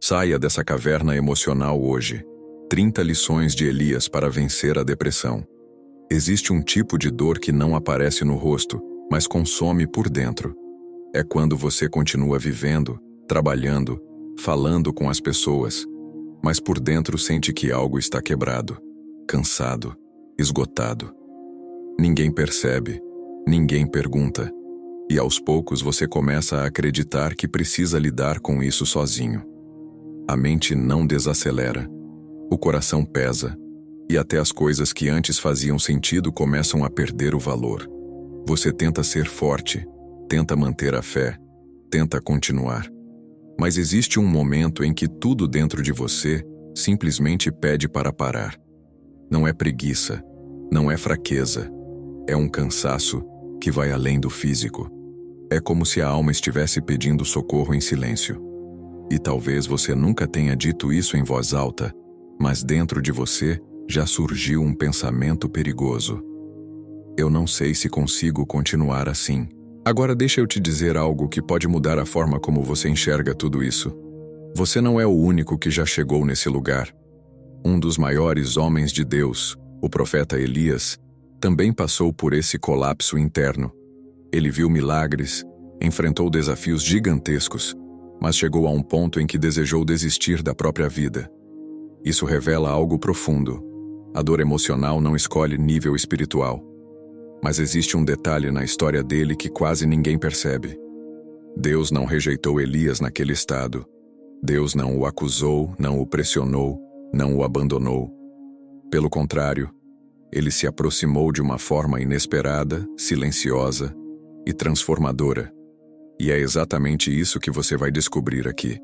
Saia dessa caverna emocional hoje. 30 lições de Elias para vencer a depressão. Existe um tipo de dor que não aparece no rosto, mas consome por dentro. É quando você continua vivendo, trabalhando, falando com as pessoas, mas por dentro sente que algo está quebrado, cansado, esgotado. Ninguém percebe, ninguém pergunta, e aos poucos você começa a acreditar que precisa lidar com isso sozinho. A mente não desacelera, o coração pesa, e até as coisas que antes faziam sentido começam a perder o valor. Você tenta ser forte, tenta manter a fé, tenta continuar. Mas existe um momento em que tudo dentro de você simplesmente pede para parar. Não é preguiça, não é fraqueza, é um cansaço que vai além do físico. É como se a alma estivesse pedindo socorro em silêncio. E talvez você nunca tenha dito isso em voz alta, mas dentro de você já surgiu um pensamento perigoso. Eu não sei se consigo continuar assim. Agora deixa eu te dizer algo que pode mudar a forma como você enxerga tudo isso. Você não é o único que já chegou nesse lugar. Um dos maiores homens de Deus, o profeta Elias, também passou por esse colapso interno. Ele viu milagres, enfrentou desafios gigantescos, mas chegou a um ponto em que desejou desistir da própria vida. Isso revela algo profundo. A dor emocional não escolhe nível espiritual. Mas existe um detalhe na história dele que quase ninguém percebe. Deus não rejeitou Elias naquele estado. Deus não o acusou, não o pressionou, não o abandonou. Pelo contrário, ele se aproximou de uma forma inesperada, silenciosa e transformadora. E é exatamente isso que você vai descobrir aqui.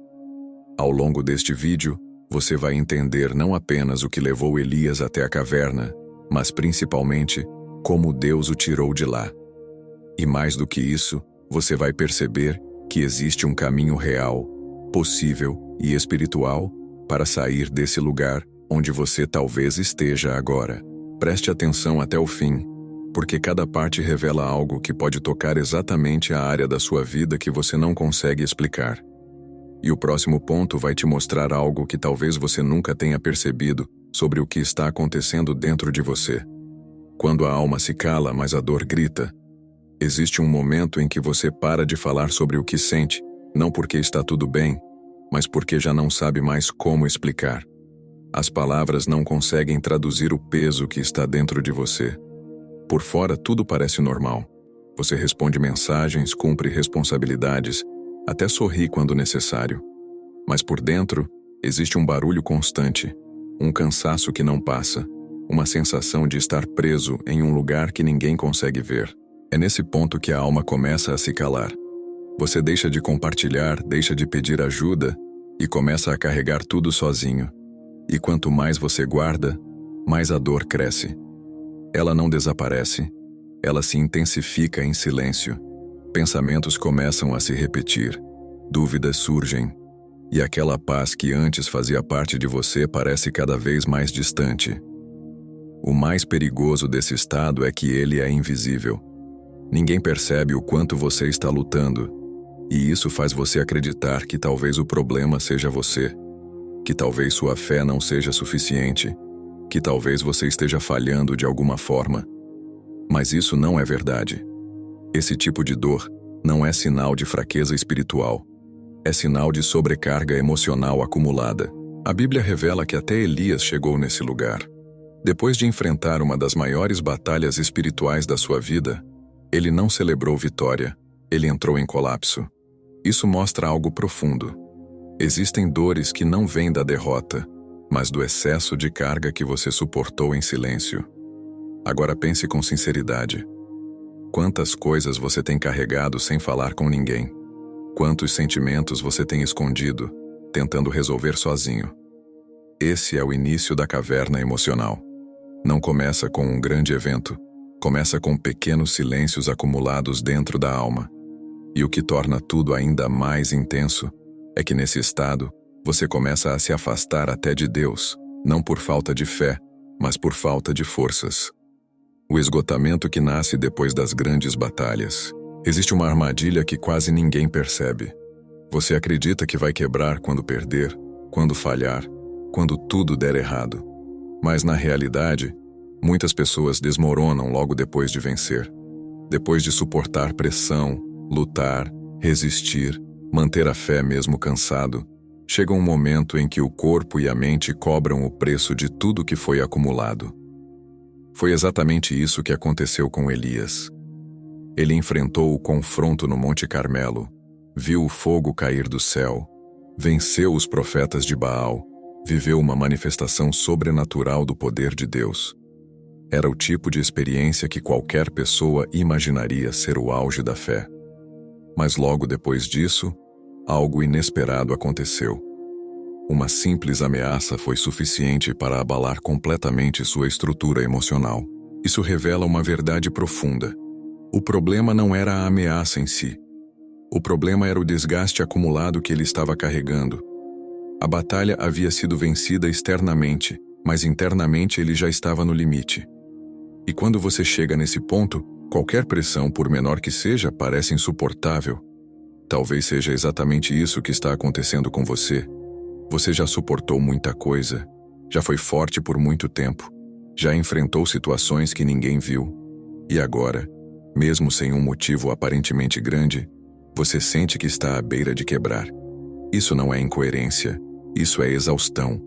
Ao longo deste vídeo, você vai entender não apenas o que levou Elias até a caverna, mas principalmente como Deus o tirou de lá. E mais do que isso, você vai perceber que existe um caminho real, possível e espiritual para sair desse lugar onde você talvez esteja agora. Preste atenção até o fim, porque cada parte revela algo que pode tocar exatamente a área da sua vida que você não consegue explicar. E o próximo ponto vai te mostrar algo que talvez você nunca tenha percebido sobre o que está acontecendo dentro de você. Quando a alma se cala, mas a dor grita, existe um momento em que você para de falar sobre o que sente, não porque está tudo bem, mas porque já não sabe mais como explicar. As palavras não conseguem traduzir o peso que está dentro de você. Por fora, tudo parece normal. Você responde mensagens, cumpre responsabilidades, até sorri quando necessário. Mas por dentro, existe um barulho constante, um cansaço que não passa, uma sensação de estar preso em um lugar que ninguém consegue ver. É nesse ponto que a alma começa a se calar. Você deixa de compartilhar, deixa de pedir ajuda e começa a carregar tudo sozinho. E quanto mais você guarda, mais a dor cresce. Ela não desaparece, ela se intensifica em silêncio. Pensamentos começam a se repetir, dúvidas surgem, e aquela paz que antes fazia parte de você parece cada vez mais distante. O mais perigoso desse estado é que ele é invisível. Ninguém percebe o quanto você está lutando, e isso faz você acreditar que talvez o problema seja você, que talvez sua fé não seja suficiente, que talvez você esteja falhando de alguma forma. Mas isso não é verdade. Esse tipo de dor não é sinal de fraqueza espiritual, é sinal de sobrecarga emocional acumulada. A Bíblia revela que até Elias chegou nesse lugar. Depois de enfrentar uma das maiores batalhas espirituais da sua vida, ele não celebrou vitória, ele entrou em colapso. Isso mostra algo profundo. Existem dores que não vêm da derrota, mas do excesso de carga que você suportou em silêncio. Agora pense com sinceridade. Quantas coisas você tem carregado sem falar com ninguém? Quantos sentimentos você tem escondido, tentando resolver sozinho? Esse é o início da caverna emocional. Não começa com um grande evento, começa com pequenos silêncios acumulados dentro da alma. E o que torna tudo ainda mais intenso é que nesse estado, você começa a se afastar até de Deus, não por falta de fé, mas por falta de forças. O esgotamento que nasce depois das grandes batalhas. Existe uma armadilha que quase ninguém percebe. Você acredita que vai quebrar quando perder, quando falhar, quando tudo der errado. Mas na realidade, muitas pessoas desmoronam logo depois de vencer. Depois de suportar pressão, lutar, resistir, manter a fé mesmo cansado, chega um momento em que o corpo e a mente cobram o preço de tudo que foi acumulado. Foi exatamente isso que aconteceu com Elias. Ele enfrentou o confronto no Monte Carmelo, viu o fogo cair do céu, venceu os profetas de Baal, viveu uma manifestação sobrenatural do poder de Deus. Era o tipo de experiência que qualquer pessoa imaginaria ser o auge da fé. Mas logo depois disso, algo inesperado aconteceu. Uma simples ameaça foi suficiente para abalar completamente sua estrutura emocional. Isso revela uma verdade profunda. O problema não era a ameaça em si. O problema era o desgaste acumulado que ele estava carregando. A batalha havia sido vencida externamente, mas internamente ele já estava no limite. E quando você chega nesse ponto, qualquer pressão, por menor que seja, parece insuportável. Talvez seja exatamente isso que está acontecendo com você. Você já suportou muita coisa, já foi forte por muito tempo, já enfrentou situações que ninguém viu. E agora, mesmo sem um motivo aparentemente grande, você sente que está à beira de quebrar. Isso não é incoerência, isso é exaustão.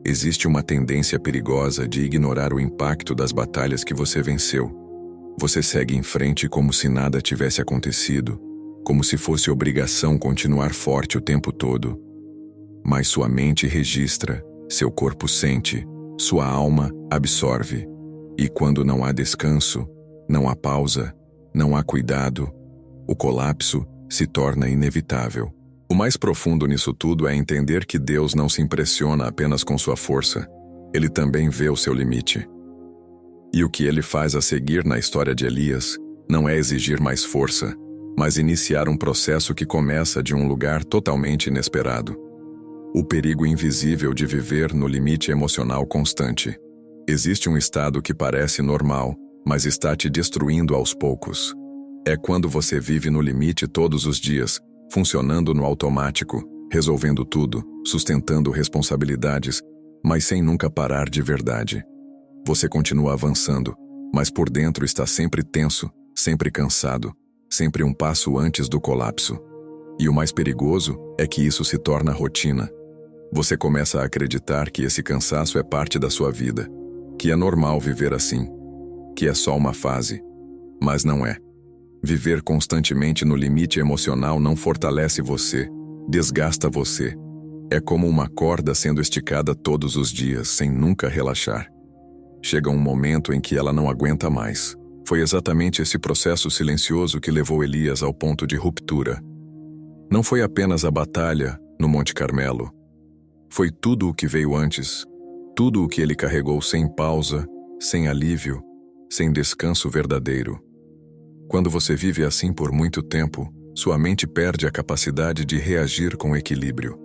Existe uma tendência perigosa de ignorar o impacto das batalhas que você venceu. Você segue em frente como se nada tivesse acontecido, como se fosse obrigação continuar forte o tempo todo. Mas sua mente registra, seu corpo sente, sua alma absorve. E quando não há descanso, não há pausa, não há cuidado, o colapso se torna inevitável. O mais profundo nisso tudo é entender que Deus não se impressiona apenas com sua força. Ele também vê o seu limite. E o que ele faz a seguir na história de Elias não é exigir mais força, mas iniciar um processo que começa de um lugar totalmente inesperado. O perigo invisível de viver no limite emocional constante. Existe um estado que parece normal, mas está te destruindo aos poucos. É quando você vive no limite todos os dias, funcionando no automático, resolvendo tudo, sustentando responsabilidades, mas sem nunca parar de verdade. Você continua avançando, mas por dentro está sempre tenso, sempre cansado, sempre um passo antes do colapso. E o mais perigoso é que isso se torna rotina. Você começa a acreditar que esse cansaço é parte da sua vida, que é normal viver assim, que é só uma fase. Mas não é. Viver constantemente no limite emocional não fortalece você, desgasta você. É como uma corda sendo esticada todos os dias, sem nunca relaxar. Chega um momento em que ela não aguenta mais. Foi exatamente esse processo silencioso que levou Elias ao ponto de ruptura. Não foi apenas a batalha no Monte Carmelo. Foi tudo o que veio antes, tudo o que ele carregou sem pausa, sem alívio, sem descanso verdadeiro. Quando você vive assim por muito tempo, sua mente perde a capacidade de reagir com equilíbrio.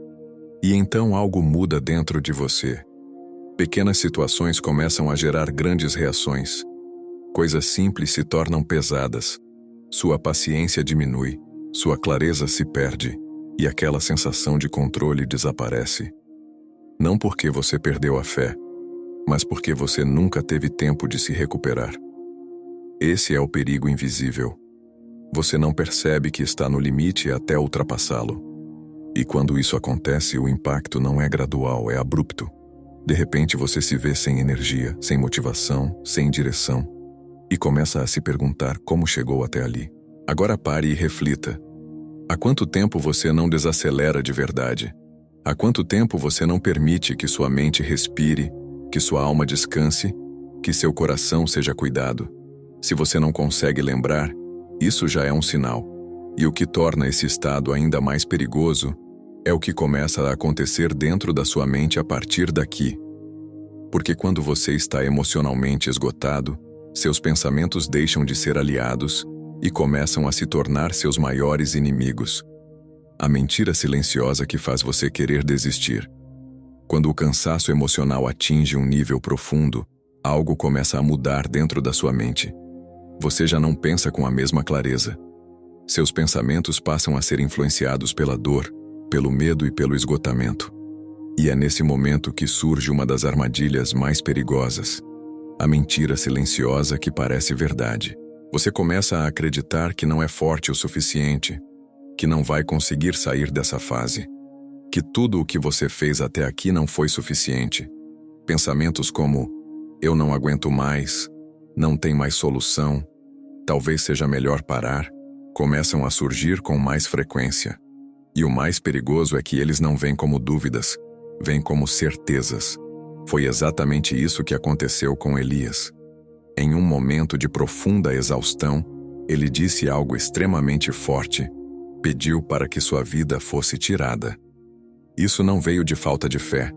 E então algo muda dentro de você. Pequenas situações começam a gerar grandes reações. Coisas simples se tornam pesadas. Sua paciência diminui, sua clareza se perde, e aquela sensação de controle desaparece. Não porque você perdeu a fé, mas porque você nunca teve tempo de se recuperar. Esse é o perigo invisível. Você não percebe que está no limite até ultrapassá-lo. E quando isso acontece, o impacto não é gradual, é abrupto. De repente você se vê sem energia, sem motivação, sem direção. E começa a se perguntar como chegou até ali. Agora pare e reflita. Há quanto tempo você não desacelera de verdade? Há quanto tempo você não permite que sua mente respire, que sua alma descanse, que seu coração seja cuidado? Se você não consegue lembrar, isso já é um sinal. E o que torna esse estado ainda mais perigoso é o que começa a acontecer dentro da sua mente a partir daqui. Porque quando você está emocionalmente esgotado, seus pensamentos deixam de ser aliados e começam a se tornar seus maiores inimigos. A mentira silenciosa que faz você querer desistir. Quando o cansaço emocional atinge um nível profundo, algo começa a mudar dentro da sua mente. Você já não pensa com a mesma clareza. Seus pensamentos passam a ser influenciados pela dor, pelo medo e pelo esgotamento. E é nesse momento que surge uma das armadilhas mais perigosas. A mentira silenciosa que parece verdade. Você começa a acreditar que não é forte o suficiente, que não vai conseguir sair dessa fase, que tudo o que você fez até aqui não foi suficiente. Pensamentos como: eu não aguento mais, não tem mais solução, talvez seja melhor parar, começam a surgir com mais frequência. E o mais perigoso é que eles não vêm como dúvidas, vêm como certezas. Foi exatamente isso que aconteceu com Elias. Em um momento de profunda exaustão, ele disse algo extremamente forte. Pediu para que sua vida fosse tirada. Isso não veio de falta de fé.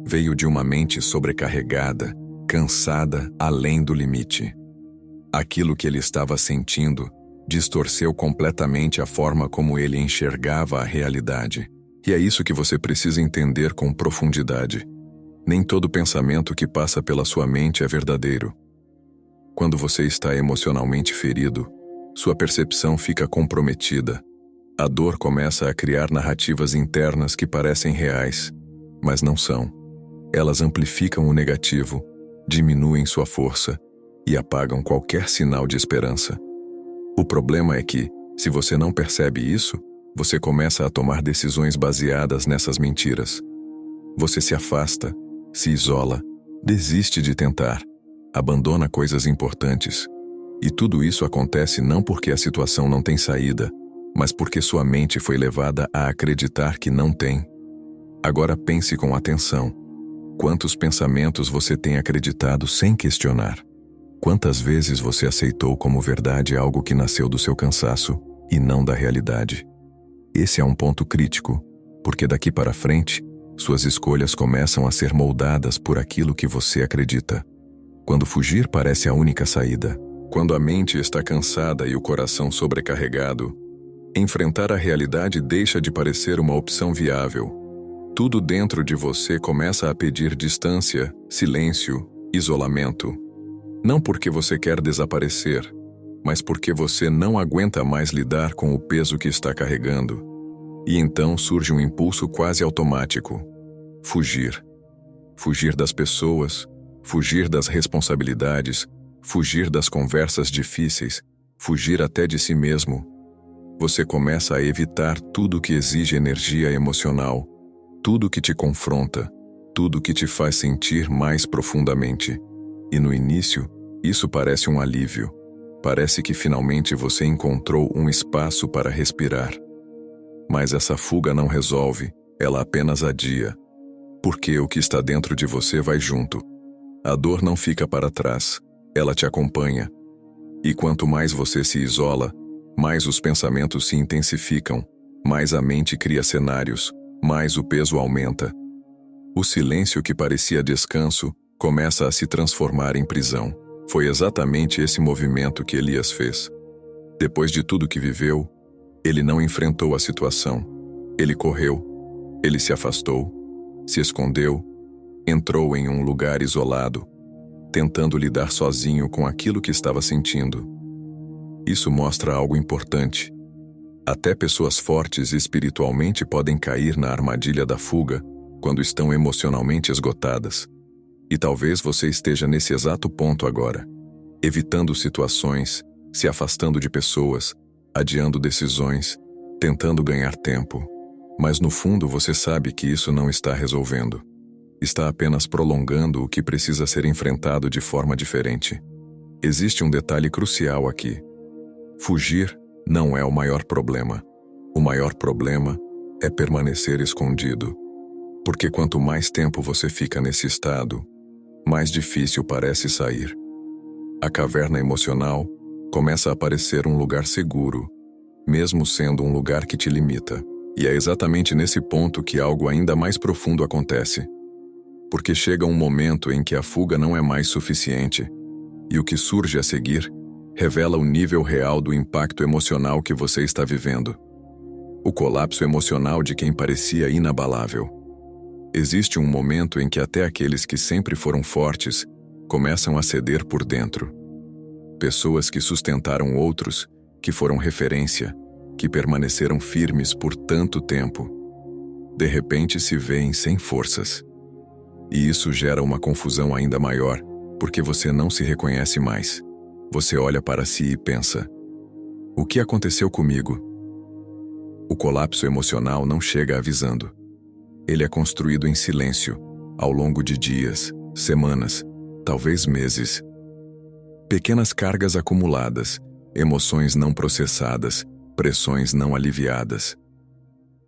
Veio de uma mente sobrecarregada, cansada além do limite. Aquilo que ele estava sentindo distorceu completamente a forma como ele enxergava a realidade. E é isso que você precisa entender com profundidade. Nem todo pensamento que passa pela sua mente é verdadeiro. Quando você está emocionalmente ferido, sua percepção fica comprometida. A dor começa a criar narrativas internas que parecem reais, mas não são. Elas amplificam o negativo, diminuem sua força e apagam qualquer sinal de esperança. O problema é que, se você não percebe isso, você começa a tomar decisões baseadas nessas mentiras. Você se afasta, se isola, desiste de tentar, abandona coisas importantes. E tudo isso acontece não porque a situação não tem saída, mas porque sua mente foi levada a acreditar que não tem. Agora pense com atenção. Quantos pensamentos você tem acreditado sem questionar? Quantas vezes você aceitou como verdade algo que nasceu do seu cansaço e não da realidade? Esse é um ponto crítico, porque daqui para frente, suas escolhas começam a ser moldadas por aquilo que você acredita. Quando fugir parece a única saída, quando a mente está cansada e o coração sobrecarregado, enfrentar a realidade deixa de parecer uma opção viável. Tudo dentro de você começa a pedir distância, silêncio, isolamento. Não porque você quer desaparecer, mas porque você não aguenta mais lidar com o peso que está carregando. E então surge um impulso quase automático: fugir. Fugir das pessoas, fugir das responsabilidades, fugir das conversas difíceis, fugir até de si mesmo. Você começa a evitar tudo que exige energia emocional, tudo que te confronta, tudo que te faz sentir mais profundamente. E no início, isso parece um alívio. Parece que finalmente você encontrou um espaço para respirar. Mas essa fuga não resolve, ela apenas adia. Porque o que está dentro de você vai junto. A dor não fica para trás, ela te acompanha. E quanto mais você se isola, mais os pensamentos se intensificam, mais a mente cria cenários, mais o peso aumenta. O silêncio que parecia descanso começa a se transformar em prisão. Foi exatamente esse movimento que Elias fez. Depois de tudo que viveu, ele não enfrentou a situação. Ele correu, ele se afastou, se escondeu, entrou em um lugar isolado, tentando lidar sozinho com aquilo que estava sentindo. Isso mostra algo importante. Até pessoas fortes espiritualmente podem cair na armadilha da fuga quando estão emocionalmente esgotadas. E talvez você esteja nesse exato ponto agora, evitando situações, se afastando de pessoas, adiando decisões, tentando ganhar tempo. Mas no fundo você sabe que isso não está resolvendo. Está apenas prolongando o que precisa ser enfrentado de forma diferente. Existe um detalhe crucial aqui. Fugir não é o maior problema. O maior problema é permanecer escondido. Porque quanto mais tempo você fica nesse estado, mais difícil parece sair. A caverna emocional começa a parecer um lugar seguro, mesmo sendo um lugar que te limita. E é exatamente nesse ponto que algo ainda mais profundo acontece. Porque chega um momento em que a fuga não é mais suficiente, e o que surge a seguir revela o nível real do impacto emocional que você está vivendo. O colapso emocional de quem parecia inabalável. Existe um momento em que até aqueles que sempre foram fortes começam a ceder por dentro. Pessoas que sustentaram outros, que foram referência, que permaneceram firmes por tanto tempo. De repente se vêem sem forças. E isso gera uma confusão ainda maior, porque você não se reconhece mais. Você olha para si e pensa: o que aconteceu comigo? O colapso emocional não chega avisando. Ele é construído em silêncio, ao longo de dias, semanas, talvez meses. Pequenas cargas acumuladas, emoções não processadas, pressões não aliviadas.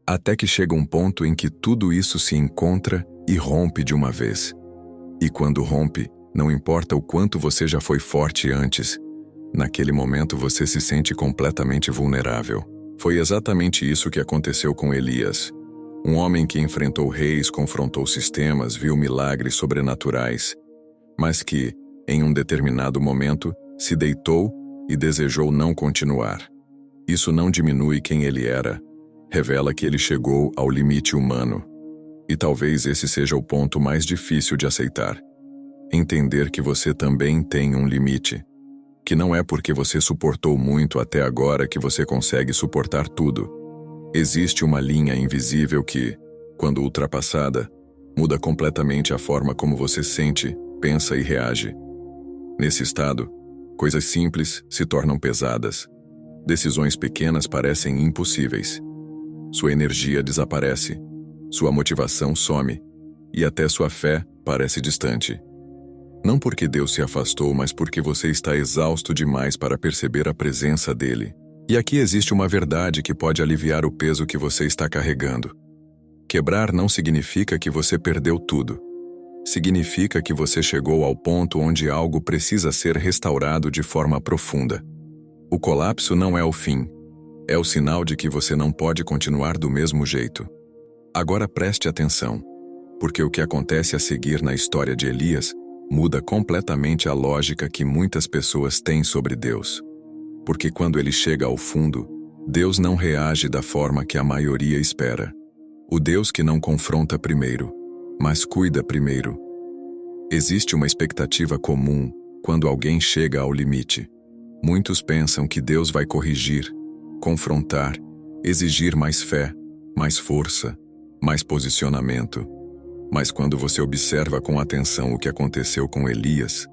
Até que chega um ponto em que tudo isso se encontra e rompe de uma vez. E quando rompe, não importa o quanto você já foi forte antes, naquele momento você se sente completamente vulnerável. Foi exatamente isso que aconteceu com Elias. Um homem que enfrentou reis, confrontou sistemas, viu milagres sobrenaturais, mas que, em um determinado momento, se deitou e desejou não continuar. Isso não diminui quem ele era, revela que ele chegou ao limite humano. E talvez esse seja o ponto mais difícil de aceitar. Entender que você também tem um limite. Que não é porque você suportou muito até agora que você consegue suportar tudo. Existe uma linha invisível que, quando ultrapassada, muda completamente a forma como você sente, pensa e reage. Nesse estado, coisas simples se tornam pesadas. Decisões pequenas parecem impossíveis. Sua energia desaparece, sua motivação some, e até sua fé parece distante. Não porque Deus se afastou, mas porque você está exausto demais para perceber a presença dele. E aqui existe uma verdade que pode aliviar o peso que você está carregando. Quebrar não significa que você perdeu tudo. Significa que você chegou ao ponto onde algo precisa ser restaurado de forma profunda. O colapso não é o fim. É o sinal de que você não pode continuar do mesmo jeito. Agora preste atenção, porque o que acontece a seguir na história de Elias muda completamente a lógica que muitas pessoas têm sobre Deus. Porque quando ele chega ao fundo, Deus não reage da forma que a maioria espera. O Deus que não confronta primeiro, mas cuida primeiro. Existe uma expectativa comum quando alguém chega ao limite. Muitos pensam que Deus vai corrigir, confrontar, exigir mais fé, mais força, mais posicionamento. Mas quando você observa com atenção o que aconteceu com Elias,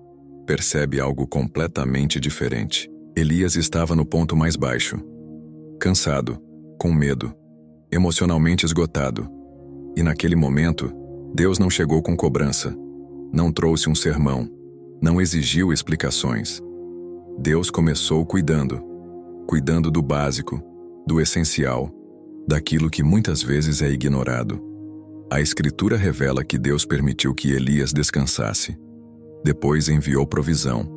percebe algo completamente diferente. Elias estava no ponto mais baixo. Cansado, com medo, emocionalmente esgotado. E naquele momento, Deus não chegou com cobrança, não trouxe um sermão, não exigiu explicações. Deus começou cuidando do básico, do essencial, daquilo que muitas vezes é ignorado. A Escritura revela que Deus permitiu que Elias descansasse. Depois enviou provisão,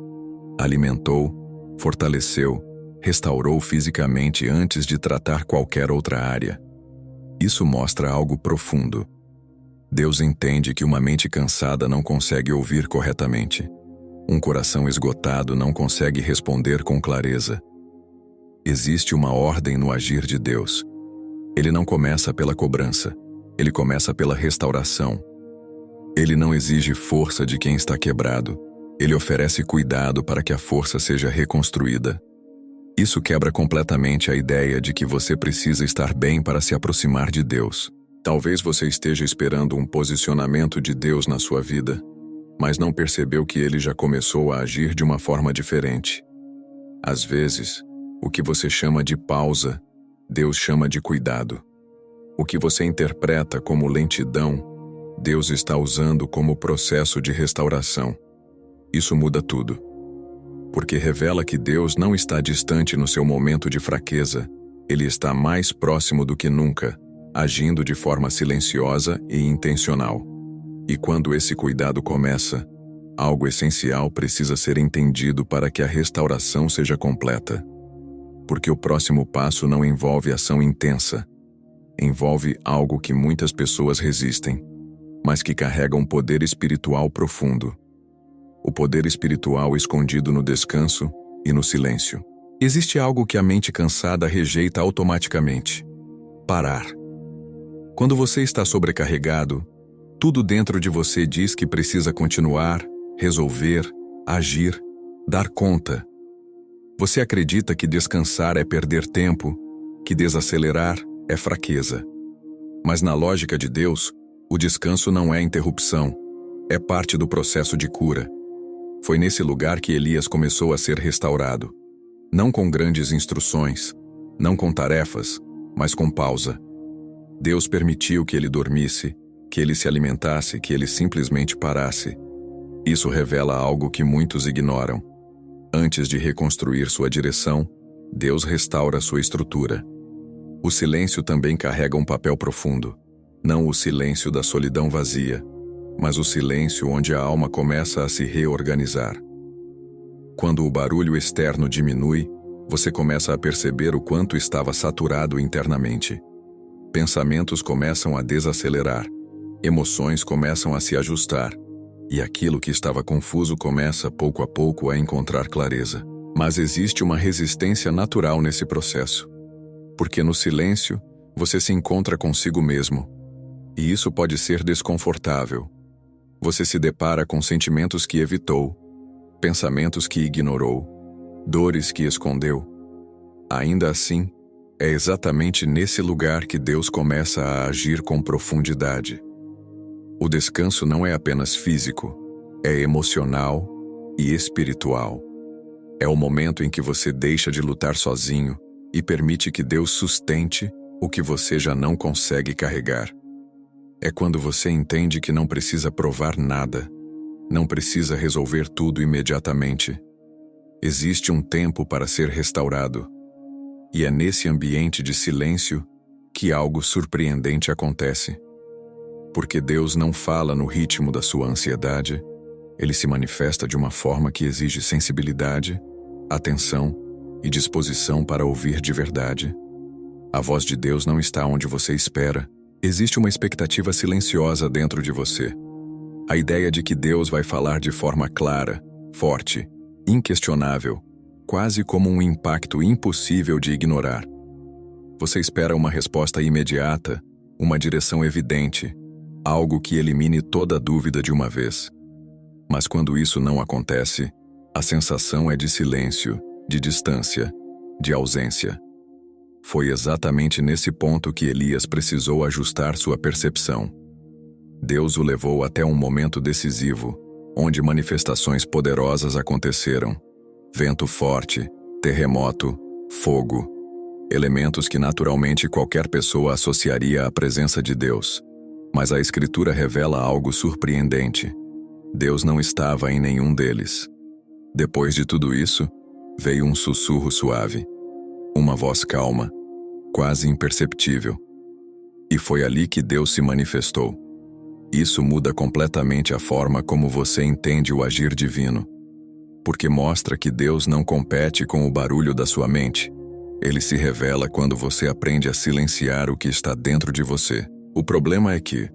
alimentou, fortaleceu, restaurou fisicamente antes de tratar qualquer outra área. Isso mostra algo profundo. Deus entende que uma mente cansada não consegue ouvir corretamente. Um coração esgotado não consegue responder com clareza. Existe uma ordem no agir de Deus. Ele não começa pela cobrança, ele começa pela restauração. Ele não exige força de quem está quebrado, ele oferece cuidado para que a força seja reconstruída. Isso quebra completamente a ideia de que você precisa estar bem para se aproximar de Deus. Talvez você esteja esperando um posicionamento de Deus na sua vida, mas não percebeu que ele já começou a agir de uma forma diferente. Às vezes, o que você chama de pausa, Deus chama de cuidado. O que você interpreta como lentidão, Deus está usando como processo de restauração. Isso muda tudo. Porque revela que Deus não está distante no seu momento de fraqueza, ele está mais próximo do que nunca, agindo de forma silenciosa e intencional. E quando esse cuidado começa, algo essencial precisa ser entendido para que a restauração seja completa. Porque o próximo passo não envolve ação intensa. Envolve algo que muitas pessoas resistem, mas que carrega um poder espiritual profundo. O poder espiritual escondido no descanso e no silêncio. Existe algo que a mente cansada rejeita automaticamente: parar. Quando você está sobrecarregado, tudo dentro de você diz que precisa continuar, resolver, agir, dar conta. Você acredita que descansar é perder tempo, que desacelerar é fraqueza. Mas na lógica de Deus, o descanso não é interrupção, é parte do processo de cura. Foi nesse lugar que Elias começou a ser restaurado. Não com grandes instruções, não com tarefas, mas com pausa. Deus permitiu que ele dormisse, que ele se alimentasse, que ele simplesmente parasse. Isso revela algo que muitos ignoram. Antes de reconstruir sua direção, Deus restaura sua estrutura. O silêncio também carrega um papel profundo. Não o silêncio da solidão vazia, mas o silêncio onde a alma começa a se reorganizar. Quando o barulho externo diminui, você começa a perceber o quanto estava saturado internamente. Pensamentos começam a desacelerar, emoções começam a se ajustar, e aquilo que estava confuso começa, pouco a pouco, a encontrar clareza. Mas existe uma resistência natural nesse processo. Porque no silêncio, você se encontra consigo mesmo. E isso pode ser desconfortável. Você se depara com sentimentos que evitou, pensamentos que ignorou, dores que escondeu. Ainda assim, é exatamente nesse lugar que Deus começa a agir com profundidade. O descanso não é apenas físico, é emocional e espiritual. É o momento em que você deixa de lutar sozinho e permite que Deus sustente o que você já não consegue carregar. É quando você entende que não precisa provar nada, não precisa resolver tudo imediatamente. Existe um tempo para ser restaurado. E é nesse ambiente de silêncio que algo surpreendente acontece. Porque Deus não fala no ritmo da sua ansiedade, ele se manifesta de uma forma que exige sensibilidade, atenção e disposição para ouvir de verdade. A voz de Deus não está onde você espera. Existe uma expectativa silenciosa dentro de você. A ideia de que Deus vai falar de forma clara, forte, inquestionável, quase como um impacto impossível de ignorar. Você espera uma resposta imediata, uma direção evidente, algo que elimine toda dúvida de uma vez. Mas quando isso não acontece, a sensação é de silêncio, de distância, de ausência. Foi exatamente nesse ponto que Elias precisou ajustar sua percepção. Deus o levou até um momento decisivo, onde manifestações poderosas aconteceram. Vento forte, terremoto, fogo. Elementos que naturalmente qualquer pessoa associaria à presença de Deus. Mas a Escritura revela algo surpreendente. Deus não estava em nenhum deles. Depois de tudo isso, veio um sussurro suave. Uma voz calma, quase imperceptível. E foi ali que Deus se manifestou. Isso muda completamente a forma como você entende o agir divino. Porque mostra que Deus não compete com o barulho da sua mente. Ele se revela quando você aprende a silenciar o que está dentro de você. O problema é que,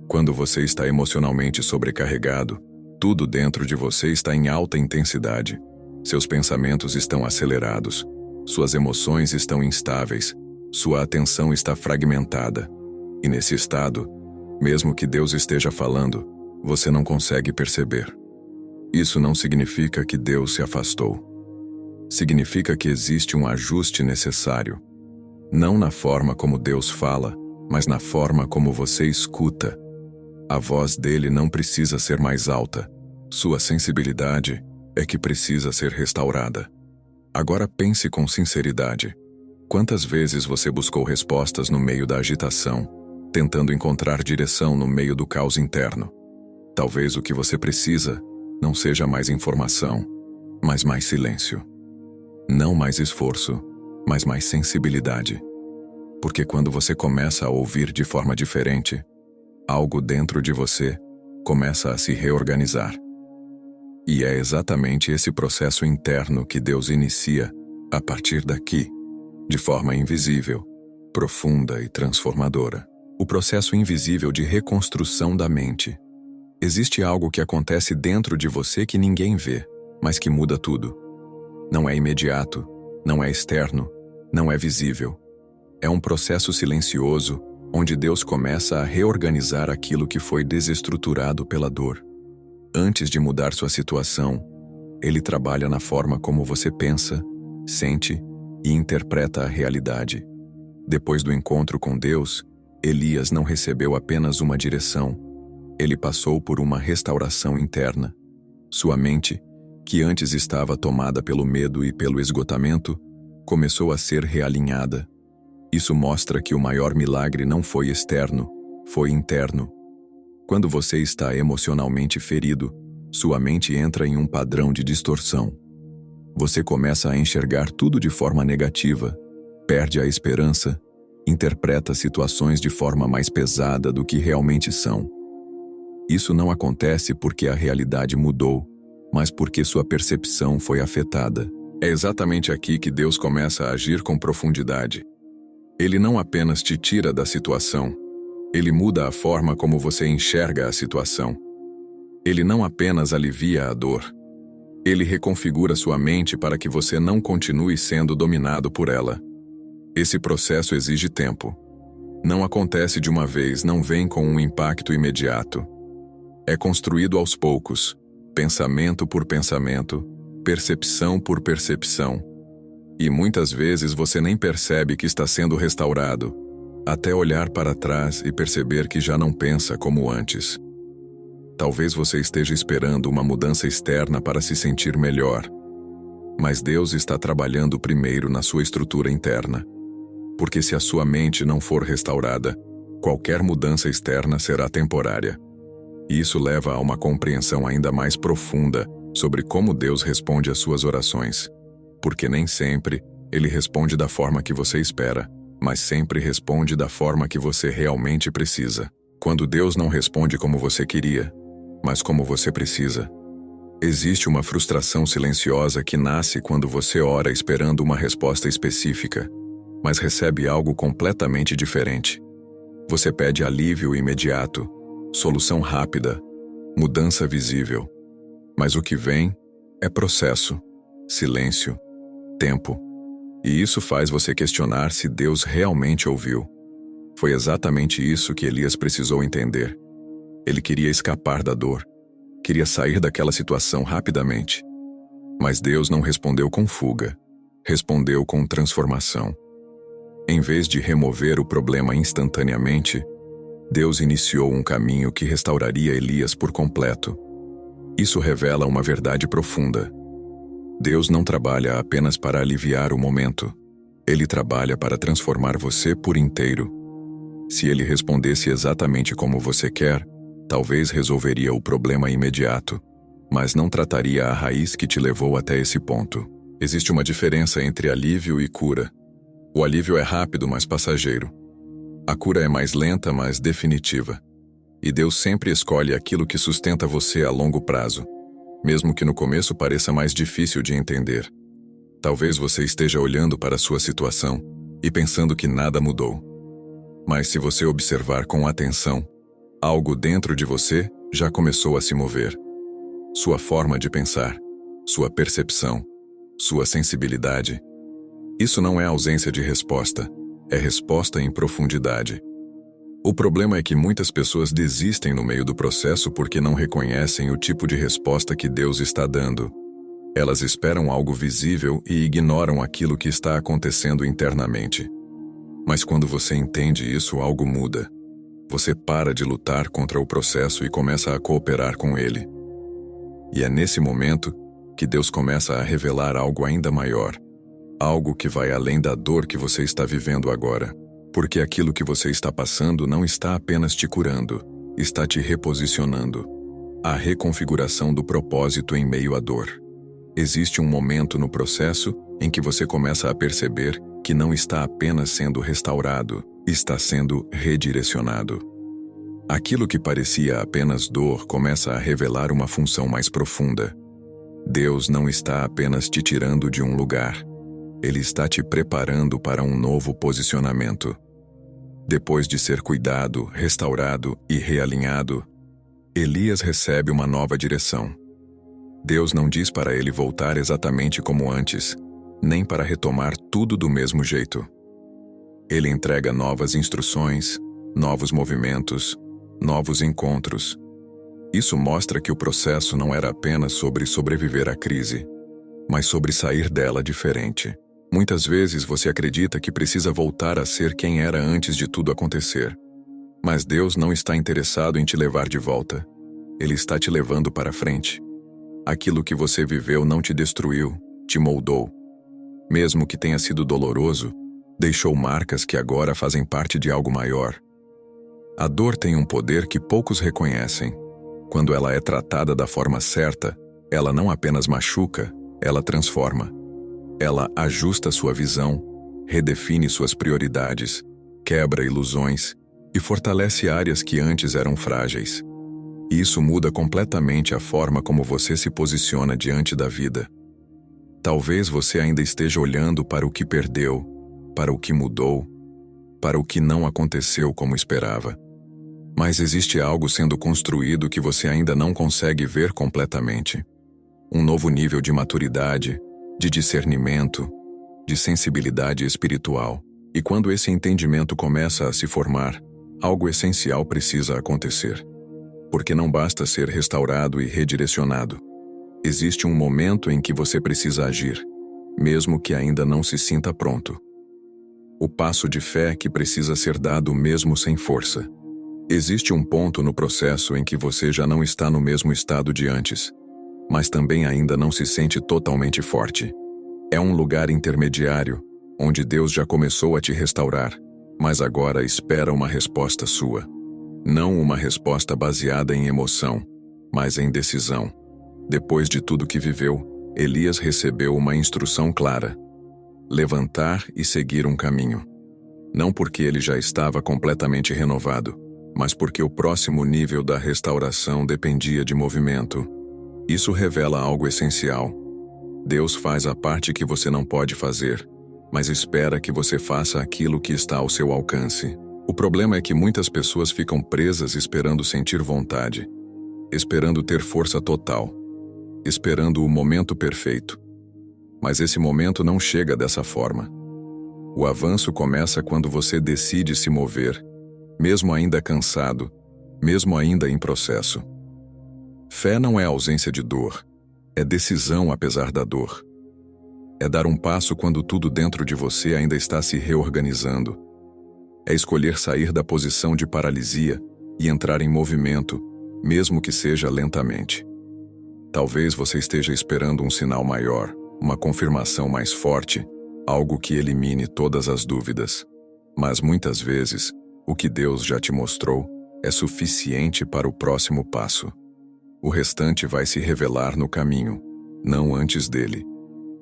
quando você está emocionalmente sobrecarregado, tudo dentro de você está em alta intensidade. Seus pensamentos estão acelerados, suas emoções estão instáveis, sua atenção está fragmentada. E nesse estado, mesmo que Deus esteja falando, você não consegue perceber. Isso não significa que Deus se afastou. Significa que existe um ajuste necessário. Não na forma como Deus fala, mas na forma como você escuta. A voz dele não precisa ser mais alta. Sua sensibilidade é que precisa ser restaurada. Agora pense com sinceridade. Quantas vezes você buscou respostas no meio da agitação, tentando encontrar direção no meio do caos interno? Talvez o que você precisa não seja mais informação, mas mais silêncio. Não mais esforço, mas mais sensibilidade. Porque quando você começa a ouvir de forma diferente, algo dentro de você começa a se reorganizar. E é exatamente esse processo interno que Deus inicia, a partir daqui, de forma invisível, profunda e transformadora. O processo invisível de reconstrução da mente. Existe algo que acontece dentro de você que ninguém vê, mas que muda tudo. Não é imediato, não é externo, não é visível. É um processo silencioso, onde Deus começa a reorganizar aquilo que foi desestruturado pela dor. Antes de mudar sua situação, Ele trabalha na forma como você pensa, sente e interpreta a realidade. Depois do encontro com Deus, Elias não recebeu apenas uma direção, ele passou por uma restauração interna. Sua mente, que antes estava tomada pelo medo e pelo esgotamento, começou a ser realinhada. Isso mostra que o maior milagre não foi externo, foi interno. Quando você está emocionalmente ferido, sua mente entra em um padrão de distorção. Você começa a enxergar tudo de forma negativa, perde a esperança, interpreta situações de forma mais pesada do que realmente são. Isso não acontece porque a realidade mudou, mas porque sua percepção foi afetada. É exatamente aqui que Deus começa a agir com profundidade. Ele não apenas te tira da situação, ele muda a forma como você enxerga a situação. Ele não apenas alivia a dor, ele reconfigura sua mente para que você não continue sendo dominado por ela. Esse processo exige tempo. Não acontece de uma vez, não vem com um impacto imediato. É construído aos poucos, pensamento por pensamento, percepção por percepção. E muitas vezes você nem percebe que está sendo restaurado, até olhar para trás e perceber que já não pensa como antes. Talvez você esteja esperando uma mudança externa para se sentir melhor. Mas Deus está trabalhando primeiro na sua estrutura interna. Porque se a sua mente não for restaurada, qualquer mudança externa será temporária. E isso leva a uma compreensão ainda mais profunda sobre como Deus responde às suas orações. Porque nem sempre Ele responde da forma que você espera, mas sempre responde da forma que você realmente precisa. Quando Deus não responde como você queria, mas como você precisa, existe uma frustração silenciosa que nasce quando você ora esperando uma resposta específica, mas recebe algo completamente diferente. Você pede alívio imediato, solução rápida, mudança visível. Mas o que vem é processo, silêncio, tempo. E isso faz você questionar se Deus realmente ouviu. Foi exatamente isso que Elias precisou entender. Ele queria escapar da dor, queria sair daquela situação rapidamente. Mas Deus não respondeu com fuga, respondeu com transformação. Em vez de remover o problema instantaneamente, Deus iniciou um caminho que restauraria Elias por completo. Isso revela uma verdade profunda. Deus não trabalha apenas para aliviar o momento. Ele trabalha para transformar você por inteiro. Se ele respondesse exatamente como você quer, talvez resolveria o problema imediato, mas não trataria a raiz que te levou até esse ponto. Existe uma diferença entre alívio e cura. O alívio é rápido, mas passageiro. A cura é mais lenta, mas definitiva. E Deus sempre escolhe aquilo que sustenta você a longo prazo, mesmo que no começo pareça mais difícil de entender. Talvez você esteja olhando para a sua situação e pensando que nada mudou. Mas se você observar com atenção, algo dentro de você já começou a se mover. Sua forma de pensar, sua percepção, sua sensibilidade. Isso não é ausência de resposta, é resposta em profundidade. O problema é que muitas pessoas desistem no meio do processo porque não reconhecem o tipo de resposta que Deus está dando. Elas esperam algo visível e ignoram aquilo que está acontecendo internamente. Mas quando você entende isso, algo muda. Você para de lutar contra o processo e começa a cooperar com ele. E é nesse momento que Deus começa a revelar algo ainda maior. Algo que vai além da dor que você está vivendo agora. Porque aquilo que você está passando não está apenas te curando, está te reposicionando. A reconfiguração do propósito em meio à dor. Existe um momento no processo em que você começa a perceber que não está apenas sendo restaurado, está sendo redirecionado. Aquilo que parecia apenas dor começa a revelar uma função mais profunda. Deus não está apenas te tirando de um lugar. Ele está te preparando para um novo posicionamento. Depois de ser cuidado, restaurado e realinhado, Elias recebe uma nova direção. Deus não diz para ele voltar exatamente como antes, nem para retomar tudo do mesmo jeito. Ele entrega novas instruções, novos movimentos, novos encontros. Isso mostra que o processo não era apenas sobre sobreviver à crise, mas sobre sair dela diferente. Muitas vezes você acredita que precisa voltar a ser quem era antes de tudo acontecer. Mas Deus não está interessado em te levar de volta. Ele está te levando para frente. Aquilo que você viveu não te destruiu, te moldou. Mesmo que tenha sido doloroso, deixou marcas que agora fazem parte de algo maior. A dor tem um poder que poucos reconhecem. Quando ela é tratada da forma certa, ela não apenas machuca, ela transforma. Ela ajusta sua visão, redefine suas prioridades, quebra ilusões e fortalece áreas que antes eram frágeis. Isso muda completamente a forma como você se posiciona diante da vida. Talvez você ainda esteja olhando para o que perdeu, para o que mudou, para o que não aconteceu como esperava. Mas existe algo sendo construído que você ainda não consegue ver completamente. Um novo nível de maturidade, de discernimento, de sensibilidade espiritual. E quando esse entendimento começa a se formar, algo essencial precisa acontecer. Porque não basta ser restaurado e redirecionado. Existe um momento em que você precisa agir, mesmo que ainda não se sinta pronto. O passo de fé que precisa ser dado mesmo sem força. Existe um ponto no processo em que você já não está no mesmo estado de antes, mas também ainda não se sente totalmente forte. É um lugar intermediário, onde Deus já começou a te restaurar, mas agora espera uma resposta sua. Não uma resposta baseada em emoção, mas em decisão. Depois de tudo que viveu, Elias recebeu uma instrução clara: levantar e seguir um caminho. Não porque ele já estava completamente renovado, mas porque o próximo nível da restauração dependia de movimento. Isso revela algo essencial. Deus faz a parte que você não pode fazer, mas espera que você faça aquilo que está ao seu alcance. O problema é que muitas pessoas ficam presas esperando sentir vontade, esperando ter força total, esperando o momento perfeito. Mas esse momento não chega dessa forma. O avanço começa quando você decide se mover, mesmo ainda cansado, mesmo ainda em processo. Fé não é ausência de dor, é decisão apesar da dor. É dar um passo quando tudo dentro de você ainda está se reorganizando. É escolher sair da posição de paralisia e entrar em movimento, mesmo que seja lentamente. Talvez você esteja esperando um sinal maior, uma confirmação mais forte, algo que elimine todas as dúvidas. Mas muitas vezes, o que Deus já te mostrou é suficiente para o próximo passo. O restante vai se revelar no caminho, não antes dele.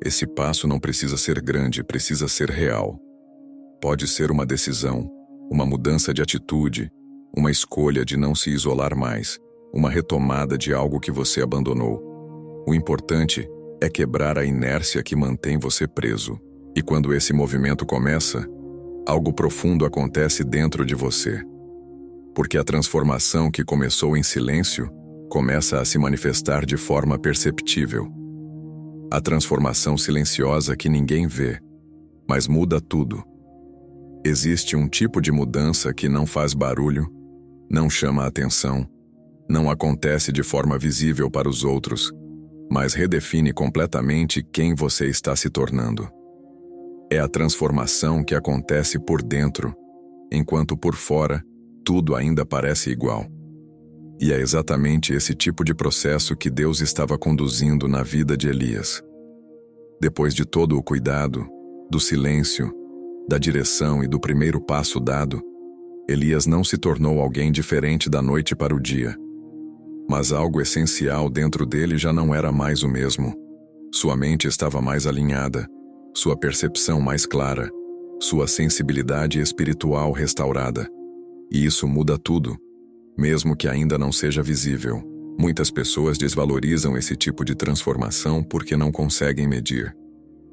Esse passo não precisa ser grande, precisa ser real. Pode ser uma decisão, uma mudança de atitude, uma escolha de não se isolar mais, uma retomada de algo que você abandonou. O importante é quebrar a inércia que mantém você preso. E quando esse movimento começa, algo profundo acontece dentro de você. Porque a transformação que começou em silêncio começa a se manifestar de forma perceptível. A transformação silenciosa que ninguém vê, mas muda tudo. Existe um tipo de mudança que não faz barulho, não chama atenção, não acontece de forma visível para os outros, mas redefine completamente quem você está se tornando. É a transformação que acontece por dentro, enquanto por fora tudo ainda parece igual. E é exatamente esse tipo de processo que Deus estava conduzindo na vida de Elias. Depois de todo o cuidado, do silêncio, da direção e do primeiro passo dado, Elias não se tornou alguém diferente da noite para o dia. Mas algo essencial dentro dele já não era mais o mesmo. Sua mente estava mais alinhada, sua percepção mais clara, sua sensibilidade espiritual restaurada. E isso muda tudo, mesmo que ainda não seja visível. Muitas pessoas desvalorizam esse tipo de transformação porque não conseguem medir.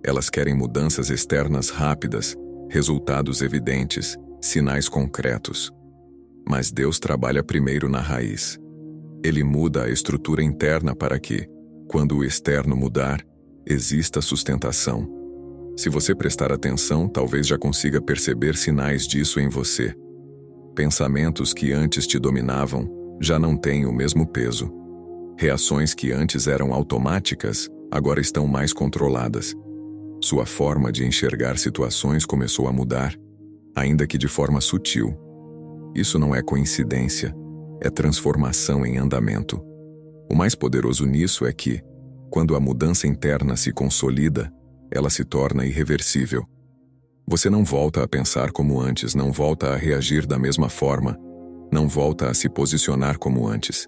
Elas querem mudanças externas rápidas, resultados evidentes, sinais concretos. Mas Deus trabalha primeiro na raiz. Ele muda a estrutura interna para que, quando o externo mudar, exista sustentação. Se você prestar atenção, talvez já consiga perceber sinais disso em você. Pensamentos que antes te dominavam já não têm o mesmo peso. Reações que antes eram automáticas, agora estão mais controladas. Sua forma de enxergar situações começou a mudar, ainda que de forma sutil. Isso não é coincidência, é transformação em andamento. O mais poderoso nisso é que, quando a mudança interna se consolida, ela se torna irreversível. Você não volta a pensar como antes, não volta a reagir da mesma forma, não volta a se posicionar como antes.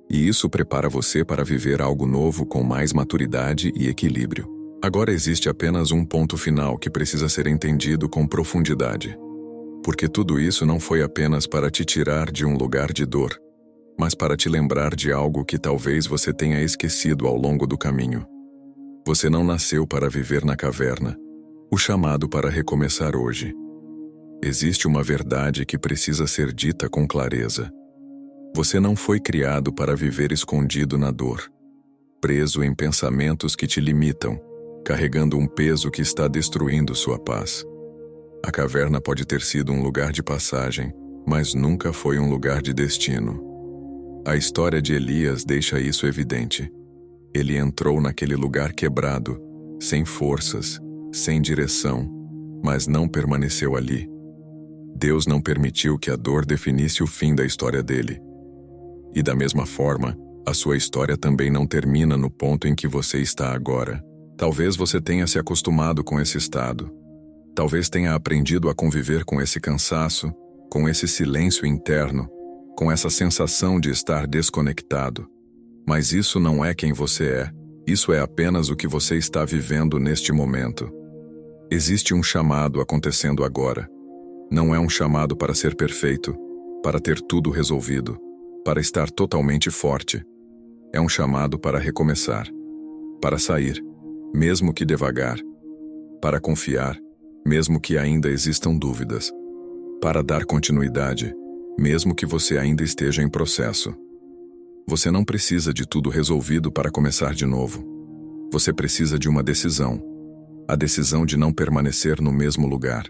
E isso prepara você para viver algo novo com mais maturidade e equilíbrio. Agora existe apenas um ponto final que precisa ser entendido com profundidade. Porque tudo isso não foi apenas para te tirar de um lugar de dor, mas para te lembrar de algo que talvez você tenha esquecido ao longo do caminho. Você não nasceu para viver na caverna, o chamado para recomeçar hoje. Existe uma verdade que precisa ser dita com clareza. Você não foi criado para viver escondido na dor, preso em pensamentos que te limitam, carregando um peso que está destruindo sua paz. A caverna pode ter sido um lugar de passagem, mas nunca foi um lugar de destino. A história de Elias deixa isso evidente. Ele entrou naquele lugar quebrado, sem forças, sem direção, mas não permaneceu ali. Deus não permitiu que a dor definisse o fim da história dele. E da mesma forma, a sua história também não termina no ponto em que você está agora. Talvez você tenha se acostumado com esse estado. Talvez tenha aprendido a conviver com esse cansaço, com esse silêncio interno, com essa sensação de estar desconectado. Mas isso não é quem você é. Isso é apenas o que você está vivendo neste momento. Existe um chamado acontecendo agora. Não é um chamado para ser perfeito, para ter tudo resolvido, para estar totalmente forte. É um chamado para recomeçar, para sair, mesmo que devagar, para confiar, mesmo que ainda existam dúvidas, para dar continuidade, mesmo que você ainda esteja em processo. Você não precisa de tudo resolvido para começar de novo. Você precisa de uma decisão. A decisão de não permanecer no mesmo lugar.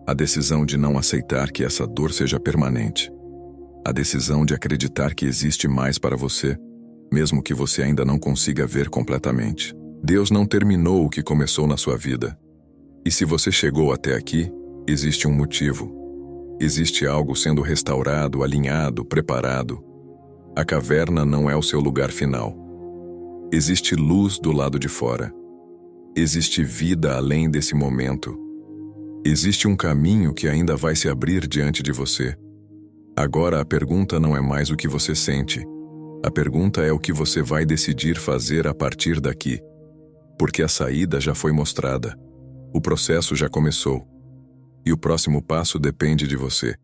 A decisão de não aceitar que essa dor seja permanente. A decisão de acreditar que existe mais para você, mesmo que você ainda não consiga ver completamente. Deus não terminou o que começou na sua vida. E se você chegou até aqui, existe um motivo. Existe algo sendo restaurado, alinhado, preparado. A caverna não é o seu lugar final. Existe luz do lado de fora. Existe vida além desse momento. Existe um caminho que ainda vai se abrir diante de você. Agora a pergunta não é mais o que você sente. A pergunta é o que você vai decidir fazer a partir daqui. Porque a saída já foi mostrada. O processo já começou. E o próximo passo depende de você.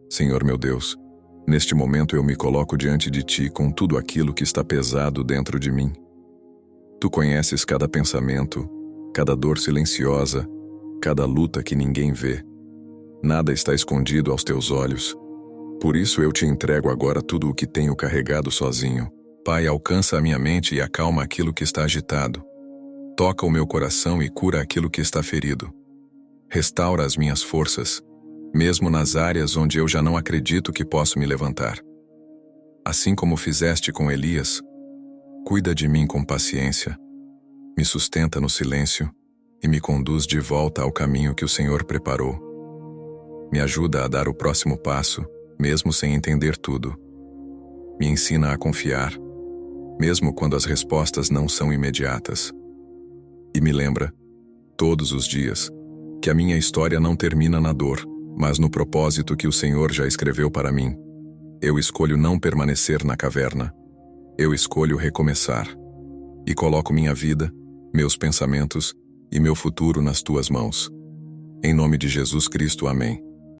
Senhor meu Deus, neste momento eu me coloco diante de Ti com tudo aquilo que está pesado dentro de mim. Tu conheces cada pensamento, cada dor silenciosa, cada luta que ninguém vê. Nada está escondido aos Teus olhos. Por isso eu Te entrego agora tudo o que tenho carregado sozinho. Pai, alcança a minha mente e acalma aquilo que está agitado. Toca o meu coração e cura aquilo que está ferido. Restaura as minhas forças, mesmo nas áreas onde eu já não acredito que posso me levantar. Assim como fizeste com Elias, cuida de mim com paciência, me sustenta no silêncio e me conduz de volta ao caminho que o Senhor preparou. Me ajuda a dar o próximo passo, mesmo sem entender tudo. Me ensina a confiar, mesmo quando as respostas não são imediatas. E me lembra, todos os dias, que a minha história não termina na dor, mas no propósito que o Senhor já escreveu para mim. Eu escolho não permanecer na caverna. Eu escolho recomeçar. E coloco minha vida, meus pensamentos e meu futuro nas Tuas mãos. Em nome de Jesus Cristo, amém.